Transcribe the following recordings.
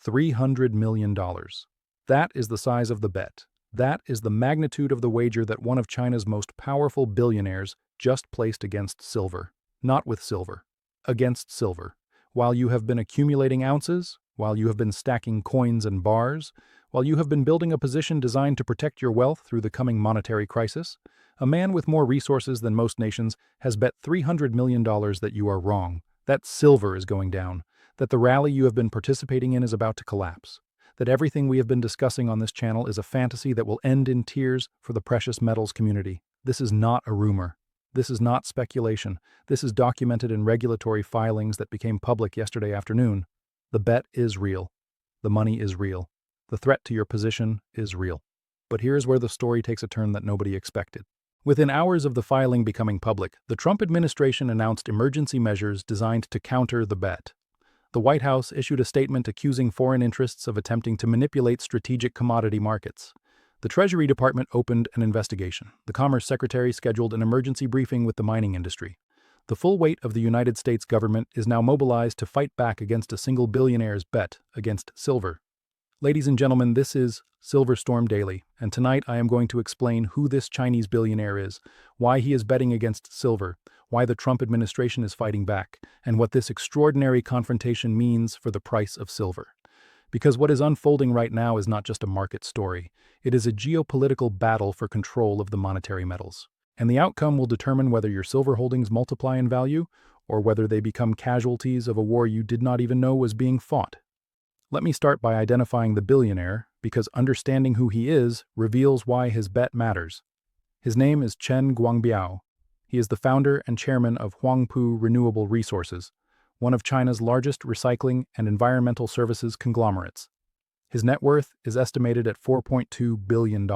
$300 million. That is the size of the bet. That is the magnitude of the wager that one of China's most powerful billionaires just placed against silver. Not with silver. Against silver. While you have been accumulating ounces, while you have been stacking coins and bars, while you have been building a position designed to protect your wealth through the coming monetary crisis, a man with more resources than most nations has bet $300 million that you are wrong, that silver is going down, that the rally you have been participating in is about to collapse, that everything we have been discussing on this channel is a fantasy that will end in tears for the precious metals community. This is not a rumor. This is not speculation. This is documented in regulatory filings that became public yesterday afternoon. The bet is real. The money is real. The threat to your position is real. But here's where the story takes a turn that nobody expected. Within hours of the filing becoming public, the Trump administration announced emergency measures designed to counter the bet. The White House issued a statement accusing foreign interests of attempting to manipulate strategic commodity markets. The Treasury Department opened an investigation. The Commerce Secretary scheduled an emergency briefing with the mining industry. The full weight of the United States government is now mobilized to fight back against a single billionaire's bet against silver. Ladies and gentlemen, this is Silver Storm Daily, and tonight I am going to explain who this Chinese billionaire is, why he is betting against silver, why the Trump administration is fighting back, and what this extraordinary confrontation means for the price of silver. Because what is unfolding right now is not just a market story, it is a geopolitical battle for control of the monetary metals. And the outcome will determine whether your silver holdings multiply in value, or whether they become casualties of a war you did not even know was being fought. Let me start by identifying the billionaire, because understanding who he is reveals why his bet matters. His name is Chen Guangbiao. He is the founder and chairman of Huangpu Renewable Resources, one of China's largest recycling and environmental services conglomerates. His net worth is estimated at $4.2 billion.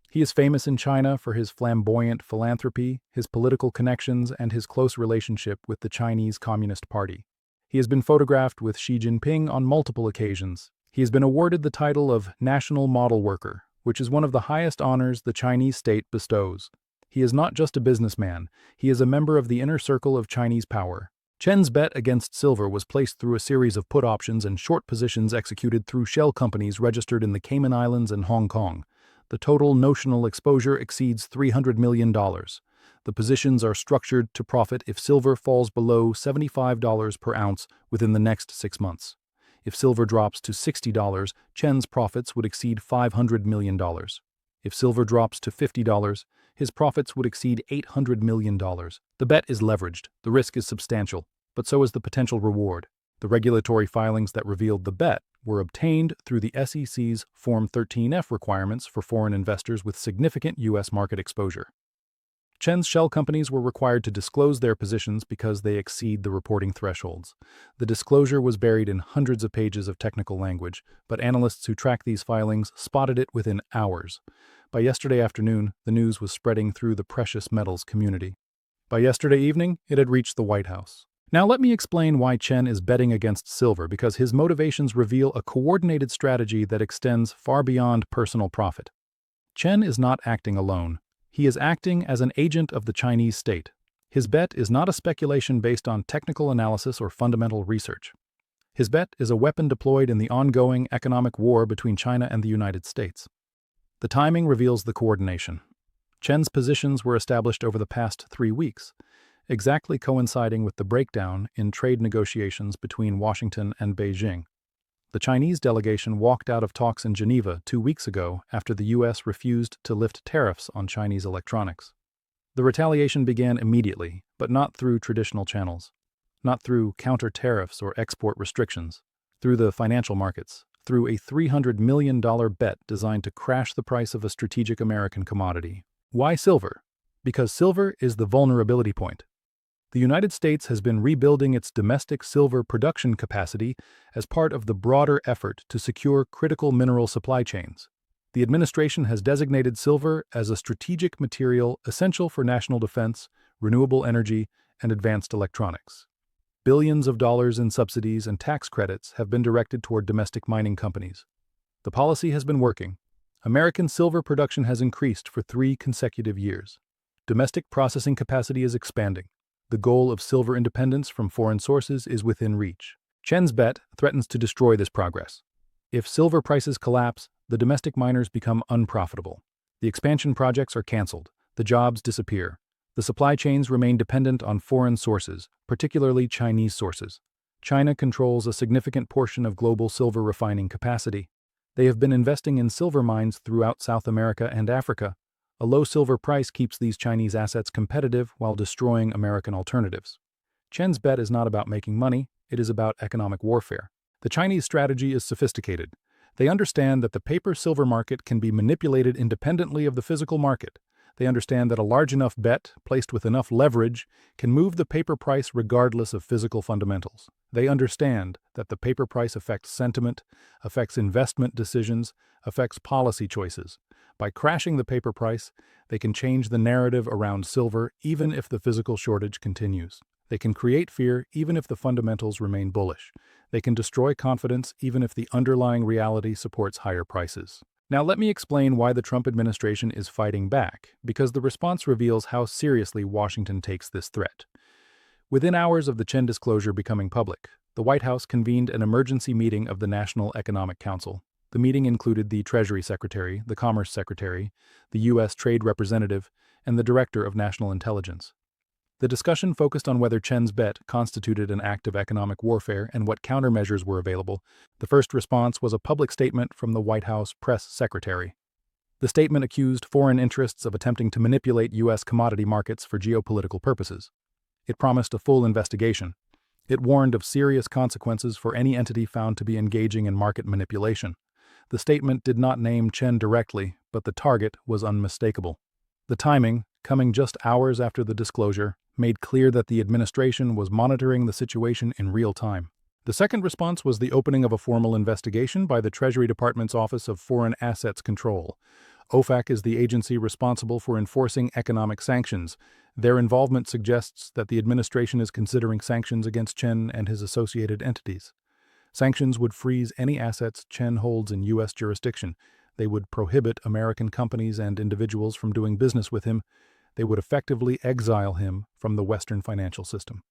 He is famous in China for his flamboyant philanthropy, his political connections, and his close relationship with the Chinese Communist Party. He has been photographed with Xi Jinping on multiple occasions. He has been awarded the title of National Model Worker, which is one of the highest honors the Chinese state bestows. He is not just a businessman, he is a member of the inner circle of Chinese power. Chen's bet against silver was placed through a series of put options and short positions executed through shell companies registered in the Cayman Islands and Hong Kong. The total notional exposure exceeds $300 million. The positions are structured to profit if silver falls below $75 per ounce within the next 6 months. If silver drops to $60, Chen's profits would exceed $500 million. If silver drops to $50, his profits would exceed $800 million. The bet is leveraged, the risk is substantial, but so is the potential reward. The regulatory filings that revealed the bet were obtained through the SEC's Form 13F requirements for foreign investors with significant U.S. market exposure. Chen's shell companies were required to disclose their positions because they exceed the reporting thresholds. The disclosure was buried in hundreds of pages of technical language, but analysts who track these filings spotted it within hours. By yesterday afternoon, the news was spreading through the precious metals community. By yesterday evening, it had reached the White House. Now let me explain why Chen is betting against silver, because his motivations reveal a coordinated strategy that extends far beyond personal profit. Chen is not acting alone. He is acting as an agent of the Chinese state. His bet is not a speculation based on technical analysis or fundamental research. His bet is a weapon deployed in the ongoing economic war between China and the United States. The timing reveals the coordination. Chen's positions were established over the past 3 weeks, exactly coinciding with the breakdown in trade negotiations between Washington and Beijing. The Chinese delegation walked out of talks in Geneva 2 weeks ago after the U.S. refused to lift tariffs on Chinese electronics. The retaliation began immediately, but not through traditional channels, not through counter-tariffs or export restrictions, through the financial markets, through a $300 million bet designed to crash the price of a strategic American commodity. Why silver? Because silver is the vulnerability point. The United States has been rebuilding its domestic silver production capacity as part of the broader effort to secure critical mineral supply chains. The administration has designated silver as a strategic material essential for national defense, renewable energy, and advanced electronics. Billions of dollars in subsidies and tax credits have been directed toward domestic mining companies. The policy has been working. American silver production has increased for 3 consecutive years. Domestic processing capacity is expanding. The goal of silver independence from foreign sources is within reach. Chen's bet threatens to destroy this progress. If silver prices collapse, the domestic miners become unprofitable. The expansion projects are canceled. The jobs disappear. The supply chains remain dependent on foreign sources, particularly Chinese sources. China controls a significant portion of global silver refining capacity. They have been investing in silver mines throughout South America and Africa. A low silver price keeps these Chinese assets competitive while destroying American alternatives. Chen's bet is not about making money, it is about economic warfare. The Chinese strategy is sophisticated. They understand that the paper-silver market can be manipulated independently of the physical market. They understand that a large enough bet, placed with enough leverage, can move the paper price regardless of physical fundamentals. They understand that the paper price affects sentiment, affects investment decisions, affects policy choices. By crashing the paper price, they can change the narrative around silver even if the physical shortage continues. They can create fear even if the fundamentals remain bullish. They can destroy confidence even if the underlying reality supports higher prices. Now let me explain why the Trump administration is fighting back, because the response reveals how seriously Washington takes this threat. Within hours of the Chen disclosure becoming public, the White House convened an emergency meeting of the National Economic Council. The meeting included the Treasury Secretary, the Commerce Secretary, the U.S. Trade Representative, and the Director of National Intelligence. The discussion focused on whether Chen's bet constituted an act of economic warfare and what countermeasures were available. The first response was a public statement from the White House press secretary. The statement accused foreign interests of attempting to manipulate U.S. commodity markets for geopolitical purposes. It promised a full investigation. It warned of serious consequences for any entity found to be engaging in market manipulation. The statement did not name Chen directly, but the target was unmistakable. The timing, coming just hours after the disclosure, made clear that the administration was monitoring the situation in real time. The second response was the opening of a formal investigation by the Treasury Department's Office of Foreign Assets Control. OFAC is the agency responsible for enforcing economic sanctions. Their involvement suggests that the administration is considering sanctions against Chen and his associated entities. Sanctions would freeze any assets Chen holds in U.S. jurisdiction. They would prohibit American companies and individuals from doing business with him. They would effectively exile him from the Western financial system.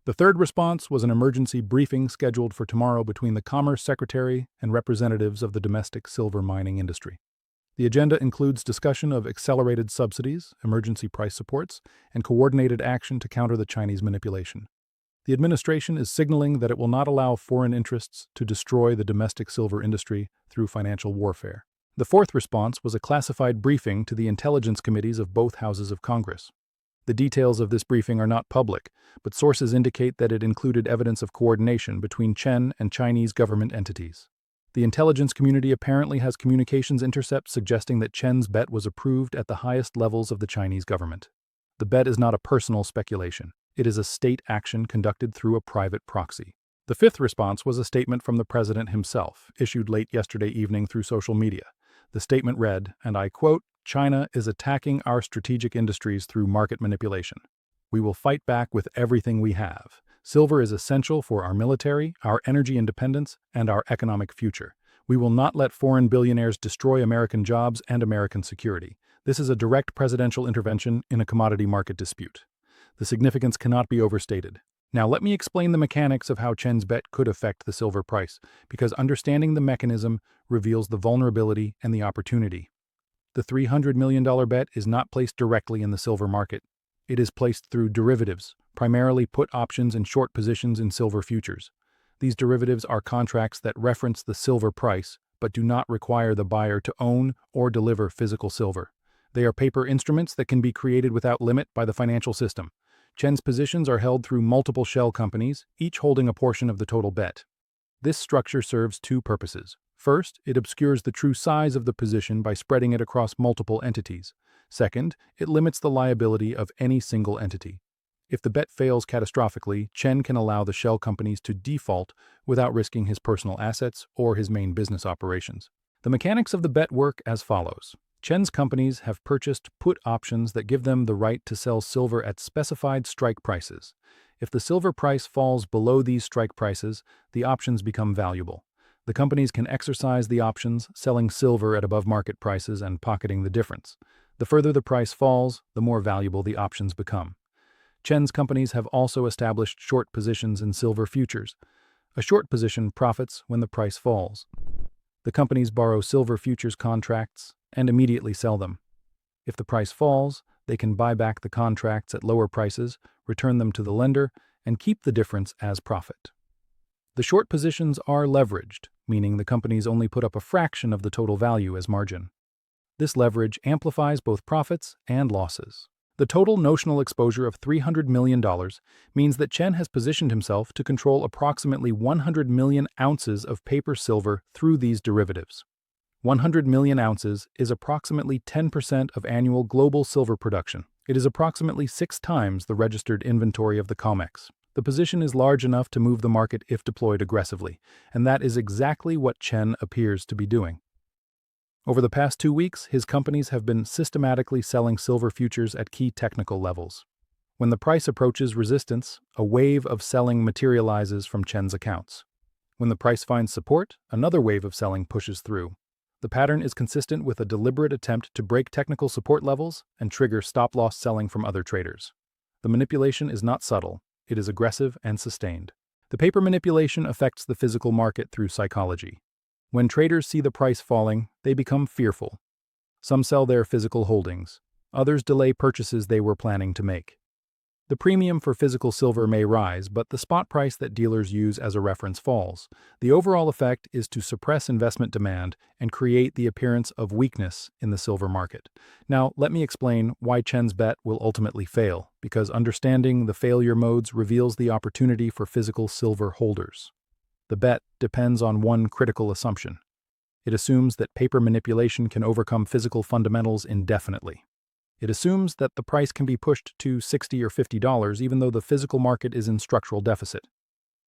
The third response was an emergency briefing scheduled for tomorrow between the Commerce Secretary and representatives of the domestic silver mining industry. The agenda includes discussion of accelerated subsidies, emergency price supports, and coordinated action to counter the Chinese manipulation. The administration is signaling that it will not allow foreign interests to destroy the domestic silver industry through financial warfare. The fourth response was a classified briefing to the intelligence committees of both houses of Congress. The details of this briefing are not public, but sources indicate that it included evidence of coordination between Chen and Chinese government entities. The intelligence community apparently has communications intercepts suggesting that Chen's bet was approved at the highest levels of the Chinese government. The bet is not a personal speculation. It is a state action conducted through a private proxy. The fifth response was a statement from the president himself, issued late yesterday evening through social media. The statement read, and I quote, "China is attacking our strategic industries through market manipulation. We will fight back with everything we have. Silver is essential for our military, our energy independence, and our economic future. We will not let foreign billionaires destroy American jobs and American security. This is a direct presidential intervention in a commodity market dispute. The significance cannot be overstated. Now let me explain the mechanics of how Chen's bet could affect the silver price, because understanding the mechanism reveals the vulnerability and the opportunity. The $300 million bet is not placed directly in the silver market. It is placed through derivatives, primarily put options and short positions in silver futures. These derivatives are contracts that reference the silver price, but do not require the buyer to own or deliver physical silver. They are paper instruments that can be created without limit by the financial system. Chen's positions are held through multiple shell companies, each holding a portion of the total bet. This structure serves two purposes. First, it obscures the true size of the position by spreading it across multiple entities. Second, it limits the liability of any single entity. If the bet fails catastrophically, Chen can allow the shell companies to default without risking his personal assets or his main business operations. The mechanics of the bet work as follows. Chen's companies have purchased put options that give them the right to sell silver at specified strike prices. If the silver price falls below these strike prices, the options become valuable. The companies can exercise the options, selling silver at above market prices and pocketing the difference. The further the price falls, the more valuable the options become. Chen's companies have also established short positions in silver futures. A short position profits when the price falls. The companies borrow silver futures contracts and immediately sell them. If the price falls, they can buy back the contracts at lower prices, return them to the lender, and keep the difference as profit. The short positions are leveraged, meaning the companies only put up a fraction of the total value as margin. This leverage amplifies both profits and losses. The total notional exposure of $300 million means that Chen has positioned himself to control approximately 100 million ounces of paper silver through these derivatives. 100 million ounces is approximately 10% of annual global silver production. It is approximately 6 times the registered inventory of the COMEX. The position is large enough to move the market if deployed aggressively, and that is exactly what Chen appears to be doing. Over the past 2 weeks, his companies have been systematically selling silver futures at key technical levels. When the price approaches resistance, a wave of selling materializes from Chen's accounts. When the price finds support, another wave of selling pushes through. The pattern is consistent with a deliberate attempt to break technical support levels and trigger stop-loss selling from other traders. The manipulation is not subtle, it is aggressive and sustained. The paper manipulation affects the physical market through psychology. When traders see the price falling, they become fearful. Some sell their physical holdings. Others delay purchases they were planning to make. The premium for physical silver may rise, but the spot price that dealers use as a reference falls. The overall effect is to suppress investment demand and create the appearance of weakness in the silver market. Now, let me explain why Chen's bet will ultimately fail, because understanding the failure modes reveals the opportunity for physical silver holders. The bet depends on one critical assumption. It assumes that paper manipulation can overcome physical fundamentals indefinitely. It assumes that the price can be pushed to $60 or $50 even though the physical market is in structural deficit.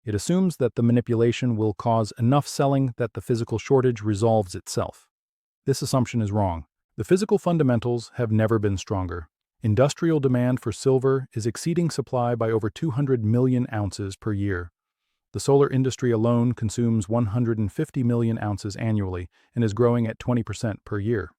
It assumes that the manipulation will cause enough selling that the physical shortage resolves itself. This assumption is wrong. The physical fundamentals have never been stronger. Industrial demand for silver is exceeding supply by over 200 million ounces per year. The solar industry alone consumes 150 million ounces annually and is growing at 20% per year.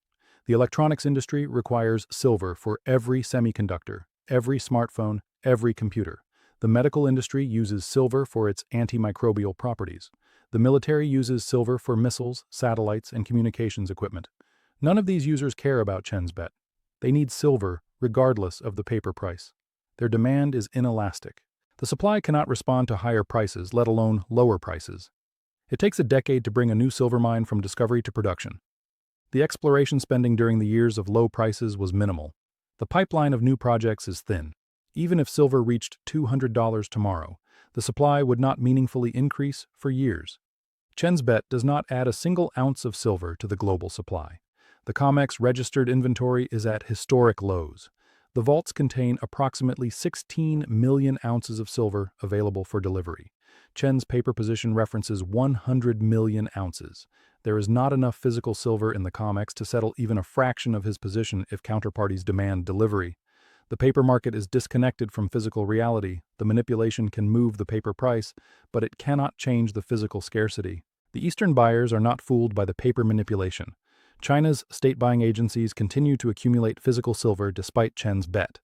The electronics industry requires silver for every semiconductor, every smartphone, every computer. The medical industry uses silver for its antimicrobial properties. The military uses silver for missiles, satellites, and communications equipment. None of these users care about Chen's bet. They need silver regardless of the paper price. Their demand is inelastic. The supply cannot respond to higher prices, let alone lower prices. It takes a decade to bring a new silver mine from discovery to production. The exploration spending during the years of low prices was minimal. The pipeline of new projects is thin. Even if silver reached $200 tomorrow, the supply would not meaningfully increase for years. Chen's bet does not add a single ounce of silver to the global supply. The COMEX registered inventory is at historic lows. The vaults contain approximately 16 million ounces of silver available for delivery. Chen's paper position references 100 million ounces. There is not enough physical silver in the COMEX to settle even a fraction of his position if counterparties demand delivery. The paper market is disconnected from physical reality. The manipulation can move the paper price, but it cannot change the physical scarcity. The Eastern buyers are not fooled by the paper manipulation. China's state buying agencies continue to accumulate physical silver despite Chen's bet.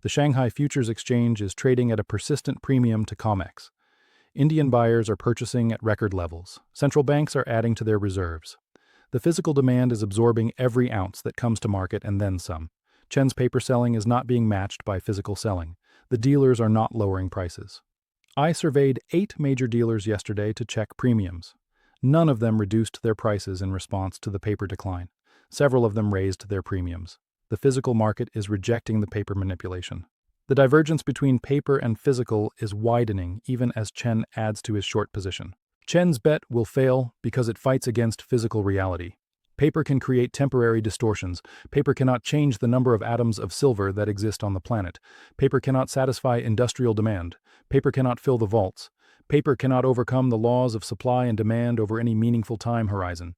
The Shanghai Futures Exchange is trading at a persistent premium to COMEX. Indian buyers are purchasing at record levels. Central banks are adding to their reserves. The physical demand is absorbing every ounce that comes to market and then some. Chen's paper selling is not being matched by physical selling. The dealers are not lowering prices. I surveyed 8 major dealers yesterday to check premiums. None of them reduced their prices in response to the paper decline. Several of them raised their premiums. The physical market is rejecting the paper manipulation. The divergence between paper and physical is widening even as Chen adds to his short position. Chen's bet will fail because it fights against physical reality. Paper can create temporary distortions. Paper cannot change the number of atoms of silver that exist on the planet. Paper cannot satisfy industrial demand. Paper cannot fill the vaults. Paper cannot overcome the laws of supply and demand over any meaningful time horizon.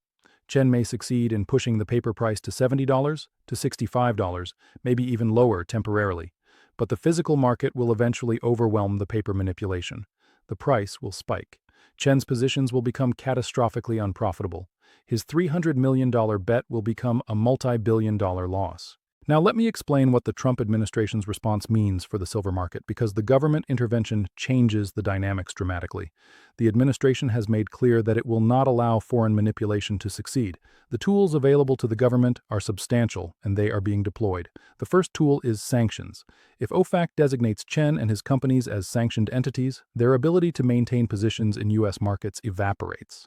Chen may succeed in pushing the paper price to $70, to $65, maybe even lower temporarily. But the physical market will eventually overwhelm the paper manipulation. The price will spike. Chen's positions will become catastrophically unprofitable. His $300 million bet will become a multi-billion-dollar loss. Now, let me explain what the Trump administration's response means for the silver market, because the government intervention changes the dynamics dramatically. The administration has made clear that it will not allow foreign manipulation to succeed. The tools available to the government are substantial, and they are being deployed. The first tool is sanctions. If OFAC designates Chen and his companies as sanctioned entities, their ability to maintain positions in U.S. markets evaporates.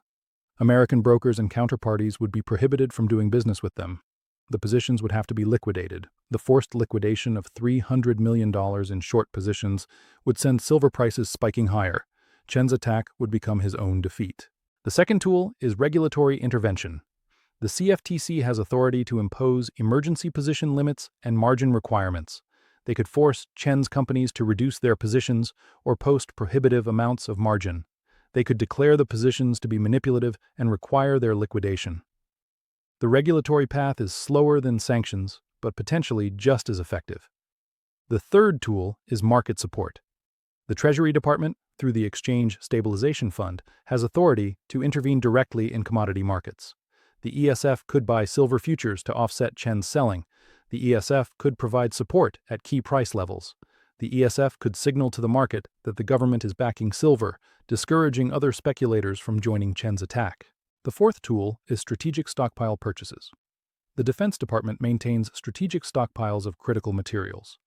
American brokers and counterparties would be prohibited from doing business with them. The positions would have to be liquidated. The forced liquidation of $300 million in short positions would send silver prices spiking higher. Chen's attack would become his own defeat. The second tool is regulatory intervention. The CFTC has authority to impose emergency position limits and margin requirements. They could force Chen's companies to reduce their positions or post prohibitive amounts of margin. They could declare the positions to be manipulative and require their liquidation. The regulatory path is slower than sanctions, but potentially just as effective. The third tool is market support. The Treasury Department, through the Exchange Stabilization Fund, has authority to intervene directly in commodity markets. The ESF could buy silver futures to offset Chen's selling. The ESF could provide support at key price levels. The ESF could signal to the market that the government is backing silver, discouraging other speculators from joining Chen's attack. The fourth tool is strategic stockpile purchases. The Defense Department maintains strategic stockpiles of critical materials.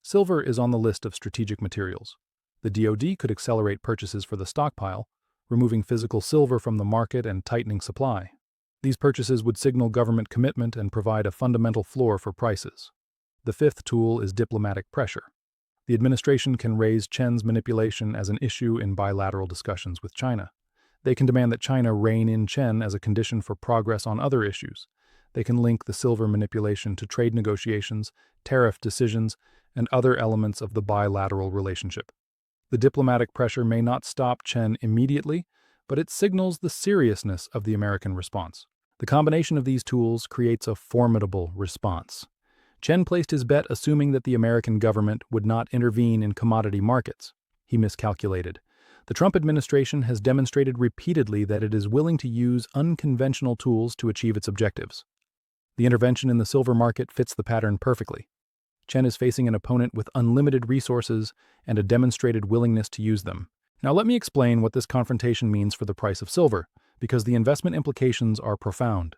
Silver is on the list of strategic materials. The DoD could accelerate purchases for the stockpile, removing physical silver from the market and tightening supply. These purchases would signal government commitment and provide a fundamental floor for prices. The fifth tool is diplomatic pressure. The administration can raise Chen's manipulation as an issue in bilateral discussions with China. They can demand that China rein in Chen as a condition for progress on other issues. They can link the silver manipulation to trade negotiations, tariff decisions, and other elements of the bilateral relationship. The diplomatic pressure may not stop Chen immediately, but it signals the seriousness of the American response. The combination of these tools creates a formidable response. Chen placed his bet assuming that the American government would not intervene in commodity markets. He miscalculated. The Trump administration has demonstrated repeatedly that it is willing to use unconventional tools to achieve its objectives. The intervention in the silver market fits the pattern perfectly. Chen is facing an opponent with unlimited resources and a demonstrated willingness to use them. Now let me explain what this confrontation means for the price of silver, because the investment implications are profound.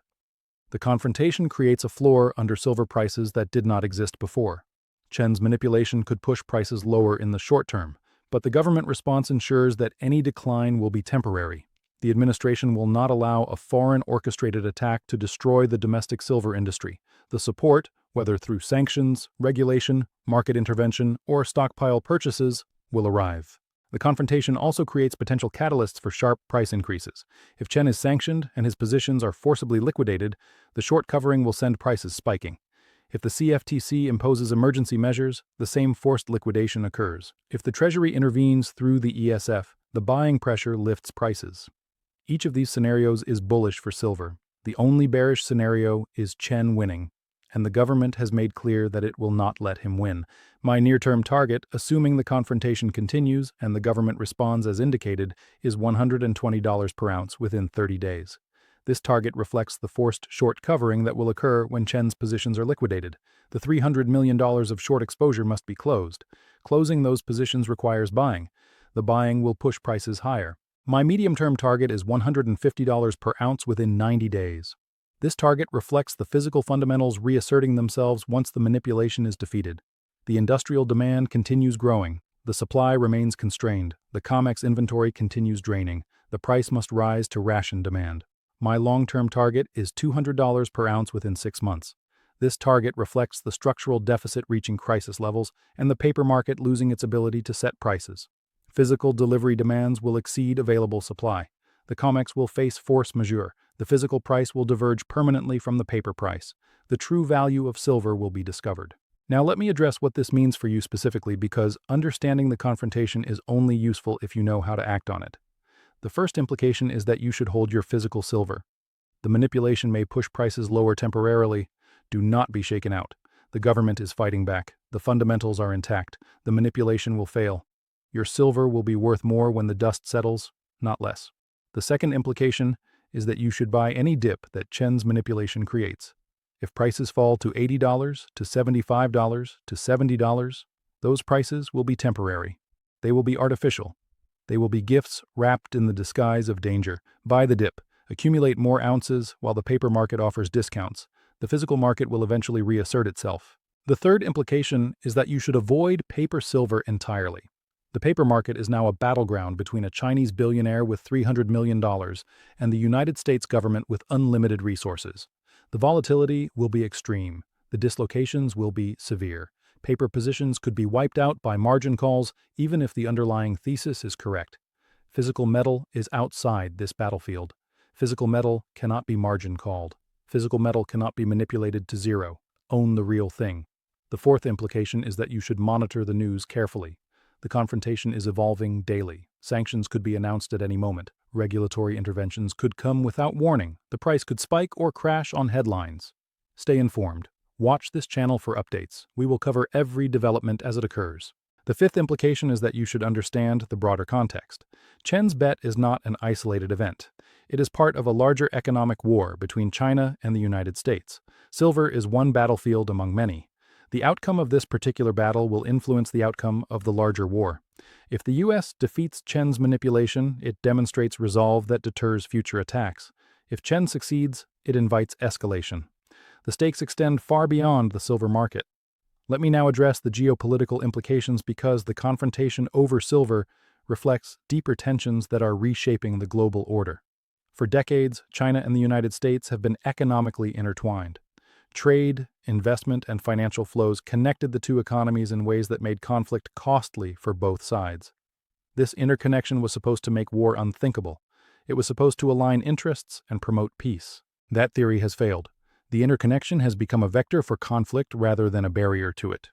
The confrontation creates a floor under silver prices that did not exist before. Chen's manipulation could push prices lower in the short term, but the government response ensures that any decline will be temporary. The administration will not allow a foreign orchestrated attack to destroy the domestic silver industry. The support, whether through sanctions, regulation, market intervention, or stockpile purchases, will arrive. The confrontation also creates potential catalysts for sharp price increases. If Chen is sanctioned and his positions are forcibly liquidated, the short covering will send prices spiking. If the CFTC imposes emergency measures, the same forced liquidation occurs. If the Treasury intervenes through the ESF, the buying pressure lifts prices. Each of these scenarios is bullish for silver. The only bearish scenario is Chen winning, and the government has made clear that it will not let him win. My near-term target, assuming the confrontation continues and the government responds as indicated, is $120 per ounce within 30 days. This target reflects the forced short covering that will occur when Chen's positions are liquidated. The $300 million of short exposure must be closed. Closing those positions requires buying. The buying will push prices higher. My medium-term target is $150 per ounce within 90 days. This target reflects the physical fundamentals reasserting themselves once the manipulation is defeated. The industrial demand continues growing. The supply remains constrained. The COMEX inventory continues draining. The price must rise to ration demand. My long-term target is $200 per ounce within 6 months. This target reflects the structural deficit reaching crisis levels and the paper market losing its ability to set prices. Physical delivery demands will exceed available supply. The COMEX will face force majeure. The physical price will diverge permanently from the paper price. The true value of silver will be discovered. Now let me address what this means for you specifically, because understanding the confrontation is only useful if you know how to act on it. The first implication is that you should hold your physical silver. The manipulation may push prices lower temporarily. Do not be shaken out. The government is fighting back. The fundamentals are intact. The manipulation will fail. Your silver will be worth more when the dust settles, not less. The second implication is that you should buy any dip that Chen's manipulation creates. If prices fall to $80, to $75, to $70, those prices will be temporary. They will be artificial. They will be gifts wrapped in the disguise of danger. Buy the dip. Accumulate more ounces while the paper market offers discounts. The physical market will eventually reassert itself. The third implication is that you should avoid paper silver entirely. The paper market is now a battleground between a Chinese billionaire with $300 million and the United States government with unlimited resources. The volatility will be extreme. The dislocations will be severe. Paper positions could be wiped out by margin calls, even if the underlying thesis is correct. Physical metal is outside this battlefield. Physical metal cannot be margin called. Physical metal cannot be manipulated to zero. Own the real thing. The fourth implication is that you should monitor the news carefully. The confrontation is evolving daily. Sanctions could be announced at any moment. Regulatory interventions could come without warning. The price could spike or crash on headlines. Stay informed. Watch this channel for updates. We will cover every development as it occurs. The fifth implication is that you should understand the broader context. Chen's bet is not an isolated event. It is part of a larger economic war between China and the United States. Silver is one battlefield among many. The outcome of this particular battle will influence the outcome of the larger war. If the U.S. defeats Chen's manipulation, it demonstrates resolve that deters future attacks. If Chen succeeds, it invites escalation. The stakes extend far beyond the silver market. Let me now address the geopolitical implications because the confrontation over silver reflects deeper tensions that are reshaping the global order. For decades, China and the United States have been economically intertwined. Trade, investment, and financial flows connected the two economies in ways that made conflict costly for both sides. This interconnection was supposed to make war unthinkable. It was supposed to align interests and promote peace. That theory has failed. The interconnection has become a vector for conflict rather than a barrier to it.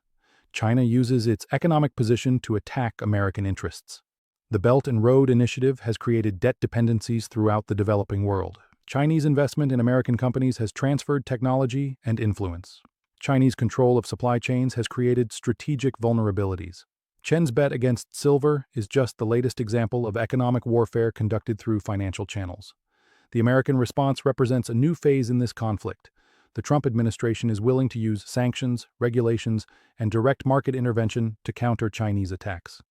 China uses its economic position to attack American interests. The Belt and Road Initiative has created debt dependencies throughout the developing world. Chinese investment in American companies has transferred technology and influence. Chinese control of supply chains has created strategic vulnerabilities. Chen's bet against silver is just the latest example of economic warfare conducted through financial channels. The American response represents a new phase in this conflict. The Trump administration is willing to use sanctions, regulations, and direct market intervention to counter Chinese attacks.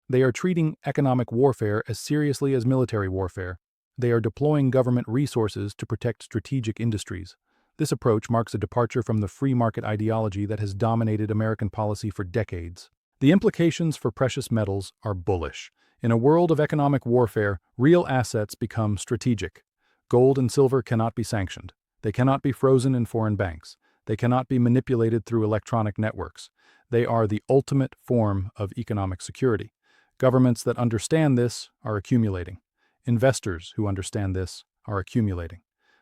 They are treating economic warfare as seriously as military warfare. They are deploying government resources to protect strategic industries. This approach marks a departure from the free market ideology that has dominated American policy for decades. The implications for precious metals are bullish. In a world of economic warfare, real assets become strategic. Gold and silver cannot be sanctioned. They cannot be frozen in foreign banks. They cannot be manipulated through electronic networks. They are the ultimate form of economic security. Governments that understand this are accumulating. Investors who understand this are accumulating.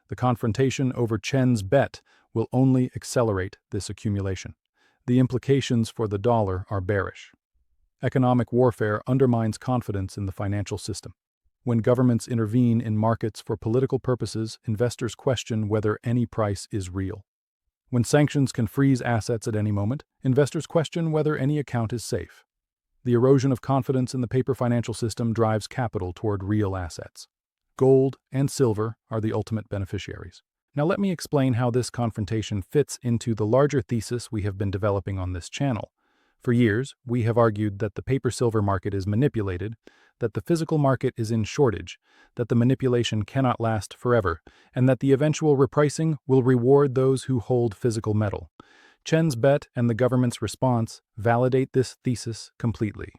The confrontation over Chen's bet will only accelerate this accumulation. The implications for the dollar are bearish. Economic warfare undermines confidence in the financial system. When governments intervene in markets for political purposes, investors question whether any price is real. When sanctions can freeze assets at any moment, investors question whether any account is safe. The erosion of confidence in the paper financial system drives capital toward real assets. Gold and silver are the ultimate beneficiaries. Now let me explain how this confrontation fits into the larger thesis we have been developing on this channel. For years, we have argued that the paper-silver market is manipulated, that the physical market is in shortage, that the manipulation cannot last forever, and that the eventual repricing will reward those who hold physical metal. Chen's bet and the government's response validate this thesis completely.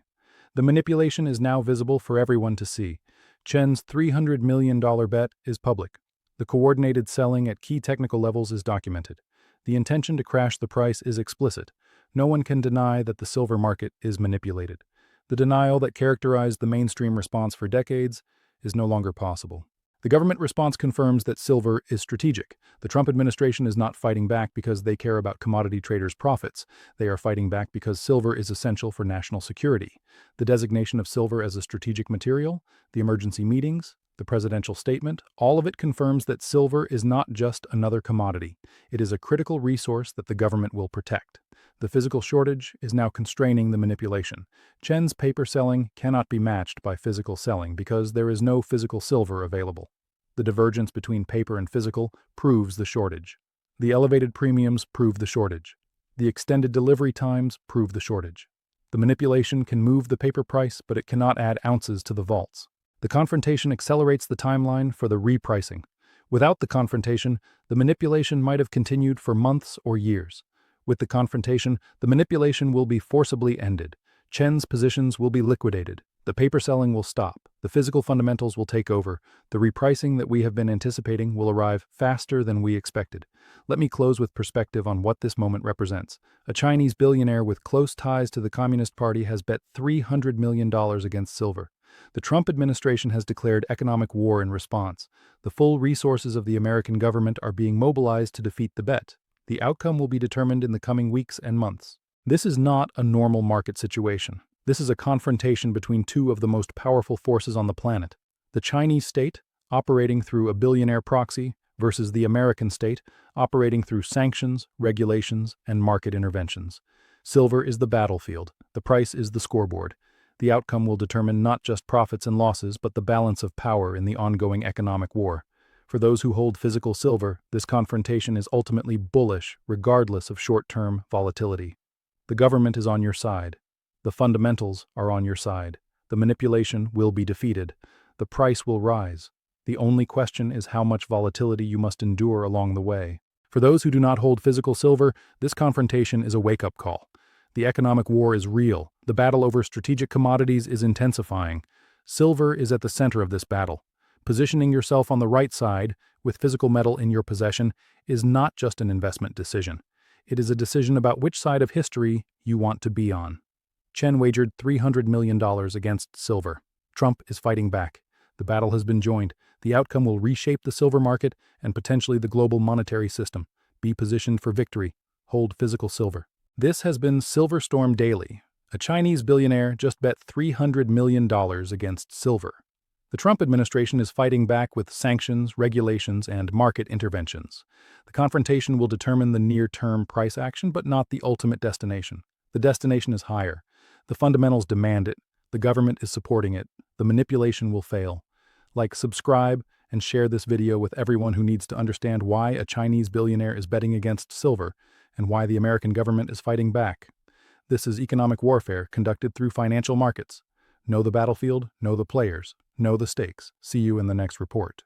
The manipulation is now visible for everyone to see. Chen's $300 million bet is public. The coordinated selling at key technical levels is documented. The intention to crash the price is explicit. No one can deny that the silver market is manipulated. The denial that characterized the mainstream response for decades is no longer possible. The government response confirms that silver is strategic. The Trump administration is not fighting back because they care about commodity traders' profits. They are fighting back because silver is essential for national security. The designation of silver as a strategic material, the emergency meetings, the presidential statement, all of it confirms that silver is not just another commodity. It is a critical resource that the government will protect. The physical shortage is now constraining the manipulation. Chen's paper selling cannot be matched by physical selling because there is no physical silver available. The divergence between paper and physical proves the shortage. The elevated premiums prove the shortage. The extended delivery times prove the shortage. The manipulation can move the paper price, but it cannot add ounces to the vaults. The confrontation accelerates the timeline for the repricing. Without the confrontation, the manipulation might have continued for months or years. With the confrontation, the manipulation will be forcibly ended. Chen's positions will be liquidated. The paper selling will stop. The physical fundamentals will take over. The repricing that we have been anticipating will arrive faster than we expected. Let me close with perspective on what this moment represents. A Chinese billionaire with close ties to the Communist Party has bet $300 million against silver. The Trump administration has declared economic war in response. The full resources of the American government are being mobilized to defeat the bet. The outcome will be determined in the coming weeks and months. This is not a normal market situation. This is a confrontation between two of the most powerful forces on the planet. The Chinese state, operating through a billionaire proxy, versus the American state, operating through sanctions, regulations, and market interventions. Silver is the battlefield. The price is the scoreboard. The outcome will determine not just profits and losses, but the balance of power in the ongoing economic war. For those who hold physical silver, this confrontation is ultimately bullish, regardless of short-term volatility. The government is on your side. The fundamentals are on your side. The manipulation will be defeated. The price will rise. The only question is how much volatility you must endure along the way. For those who do not hold physical silver, this confrontation is a wake-up call. The economic war is real. The battle over strategic commodities is intensifying. Silver is at the center of this battle. Positioning yourself on the right side, with physical metal in your possession, is not just an investment decision. It is a decision about which side of history you want to be on. Chen wagered $300 million against silver. Trump is fighting back. The battle has been joined. The outcome will reshape the silver market and potentially the global monetary system. Be positioned for victory. Hold physical silver. This has been Silver Storm Daily. A Chinese billionaire just bet $300 million against silver. The Trump administration is fighting back with sanctions, regulations, and market interventions. The confrontation will determine the near-term price action, but not the ultimate destination. The destination is higher. The fundamentals demand it. The government is supporting it. The manipulation will fail. Like, subscribe, and share this video with everyone who needs to understand why a Chinese billionaire is betting against silver and why the American government is fighting back. This is economic warfare conducted through financial markets. Know the battlefield, know the players, know the stakes. See you in the next report.